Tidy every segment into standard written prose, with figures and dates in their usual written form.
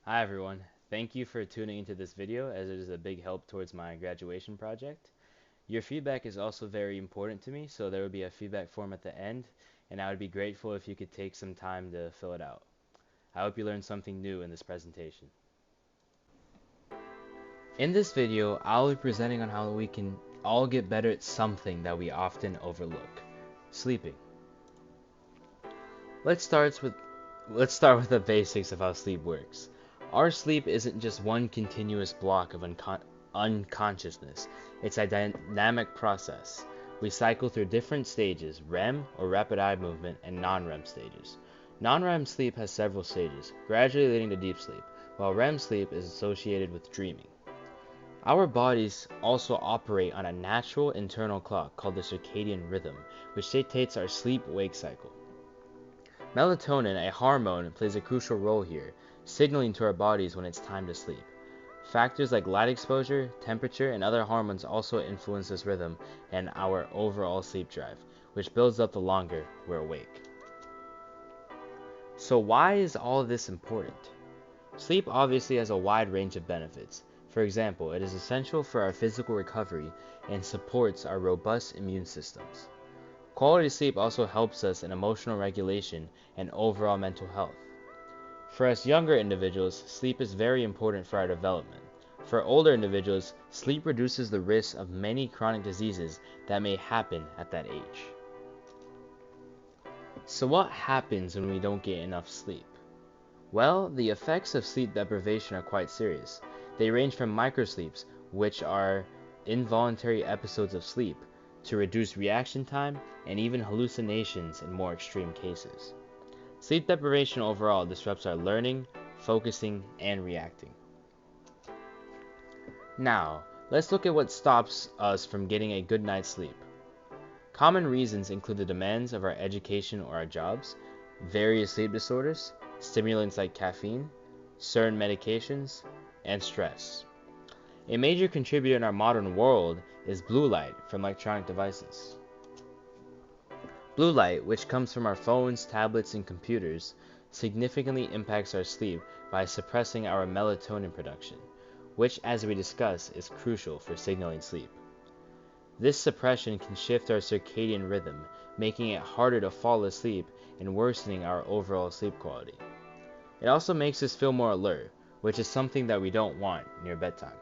Hi everyone, thank you for tuning into this video as it is a big help towards my graduation project. Your feedback is also very important to me, so there will be a feedback form at the end, and I would be grateful if you could take some time to fill it out. I hope you learned something new in this presentation. In this video, I'll be presenting on how we can all get better at something that we often overlook: sleeping. Let's start with the basics of how sleep works. Our sleep isn't just one continuous block of unconsciousness. It's a dynamic process. We cycle through different stages: REM, or rapid eye movement, and non-REM stages. Non-REM sleep has several stages, gradually leading to deep sleep, while REM sleep is associated with dreaming. Our bodies also operate on a natural internal clock called the circadian rhythm, which dictates our sleep-wake cycle. Melatonin, a hormone, plays a crucial role here, signaling to our bodies when it's time to sleep. Factors like light exposure, temperature, and other hormones also influence this rhythm and our overall sleep drive, which builds up the longer we're awake. So why is all of this important? Sleep obviously has a wide range of benefits. For example, it is essential for our physical recovery and supports our robust immune systems. Quality sleep also helps us in emotional regulation and overall mental health. For us younger individuals, sleep is very important for our development. For older individuals, sleep reduces the risk of many chronic diseases that may happen at that age. So what happens when we don't get enough sleep? Well, the effects of sleep deprivation are quite serious. They range from microsleeps, which are involuntary episodes of sleep, to reduce reaction time and even hallucinations in more extreme cases. Sleep deprivation overall disrupts our learning, focusing, and reacting. Now, let's look at what stops us from getting a good night's sleep. Common reasons include the demands of our education or our jobs, various sleep disorders, stimulants like caffeine, certain medications, and stress. A major contributor in our modern world is blue light from electronic devices. Blue light, which comes from our phones, tablets, and computers, significantly impacts our sleep by suppressing our melatonin production, which, as we discussed, is crucial for signaling sleep. This suppression can shift our circadian rhythm, making it harder to fall asleep and worsening our overall sleep quality. It also makes us feel more alert, which is something that we don't want near bedtime.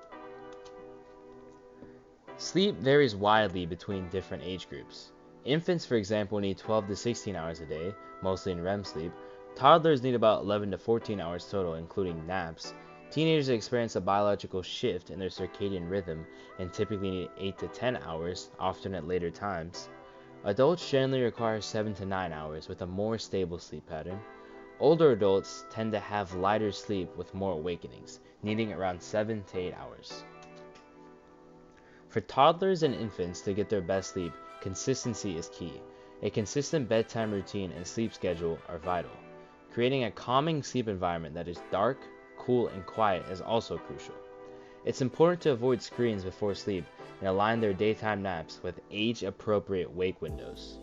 Sleep varies widely between different age groups. Infants, for example, need 12 to 16 hours a day, mostly in REM sleep. Toddlers need about 11 to 14 hours total, including naps. Teenagers experience a biological shift in their circadian rhythm and typically need 8 to 10 hours, often at later times. Adults generally require 7 to 9 hours with a more stable sleep pattern. Older adults tend to have lighter sleep with more awakenings, needing around 7 to 8 hours. For toddlers and infants to get their best sleep, consistency is key. A consistent bedtime routine and sleep schedule are vital. Creating a calming sleep environment that is dark, cool, and quiet is also crucial. It's important to avoid screens before sleep and align their daytime naps with age-appropriate wake windows.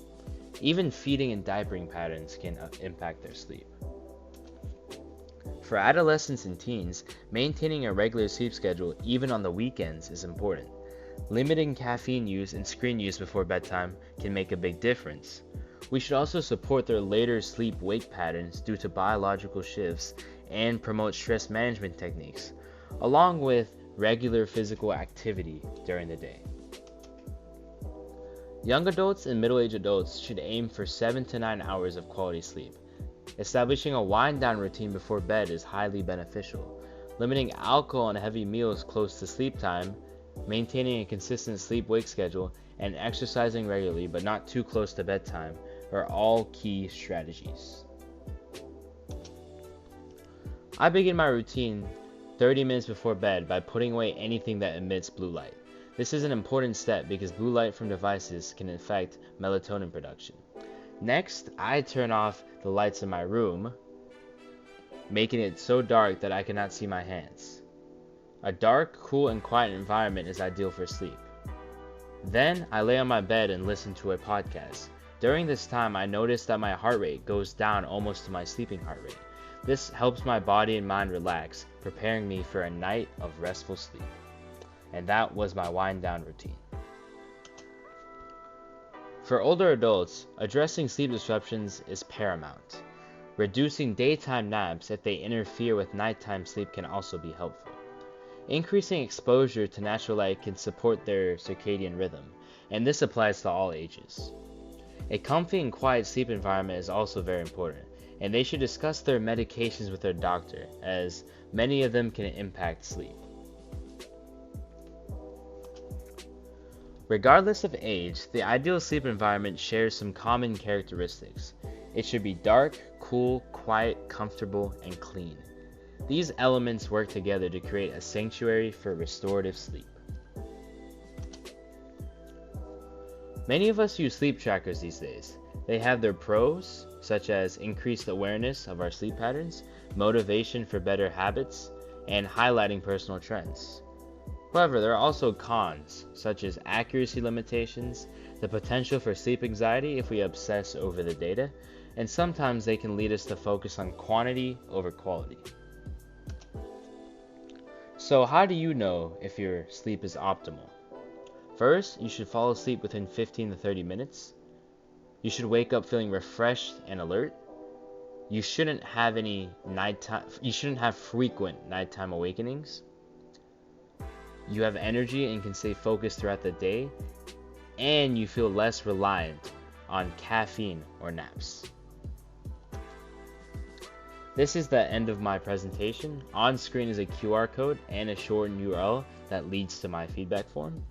Even feeding and diapering patterns can impact their sleep. For adolescents and teens, maintaining a regular sleep schedule even on the weekends is important. Limiting caffeine use and screen use before bedtime can make a big difference. We should also support their later sleep-wake patterns due to biological shifts and promote stress management techniques, along with regular physical activity during the day. Young adults and middle-aged adults should aim for 7 to 9 hours of quality sleep. Establishing a wind-down routine before bed is highly beneficial. Limiting alcohol and heavy meals close to sleep time, maintaining a consistent sleep-wake schedule, and exercising regularly but not too close to bedtime are all key strategies. I begin my routine 30 minutes before bed by putting away anything that emits blue light. This is an important step because blue light from devices can affect melatonin production. Next, I turn off the lights in my room, making it so dark that I cannot see my hands. A dark, cool, and quiet environment is ideal for sleep. Then, I lay on my bed and listen to a podcast. During this time, I notice that my heart rate goes down almost to my sleeping heart rate. This helps my body and mind relax, preparing me for a night of restful sleep. And that was my wind down routine. For older adults, addressing sleep disruptions is paramount. Reducing daytime naps if they interfere with nighttime sleep can also be helpful. Increasing exposure to natural light can support their circadian rhythm, and this applies to all ages. A comfy and quiet sleep environment is also very important, and they should discuss their medications with their doctor, as many of them can impact sleep. Regardless of age, the ideal sleep environment shares some common characteristics. It should be dark, cool, quiet, comfortable, and clean. These elements work together to create a sanctuary for restorative sleep. Many of us use sleep trackers these days. They have their pros, such as increased awareness of our sleep patterns, motivation for better habits, and highlighting personal trends. However, there are also cons, such as accuracy limitations, the potential for sleep anxiety if we obsess over the data, and sometimes they can lead us to focus on quantity over quality. So how do you know if your sleep is optimal? First, you should fall asleep within 15 to 30 minutes. You should wake up feeling refreshed and alert. You shouldn't have frequent nighttime awakenings. You have energy and can stay focused throughout the day, and you feel less reliant on caffeine or naps. This is the end of my presentation. On screen is a QR code and a shortened URL that leads to my feedback form.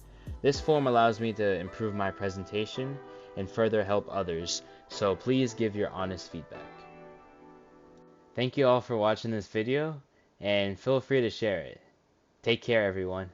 This form allows me to improve my presentation and further help others, so please give your honest feedback. Thank you all for watching this video, and feel free to share it. Take care, everyone.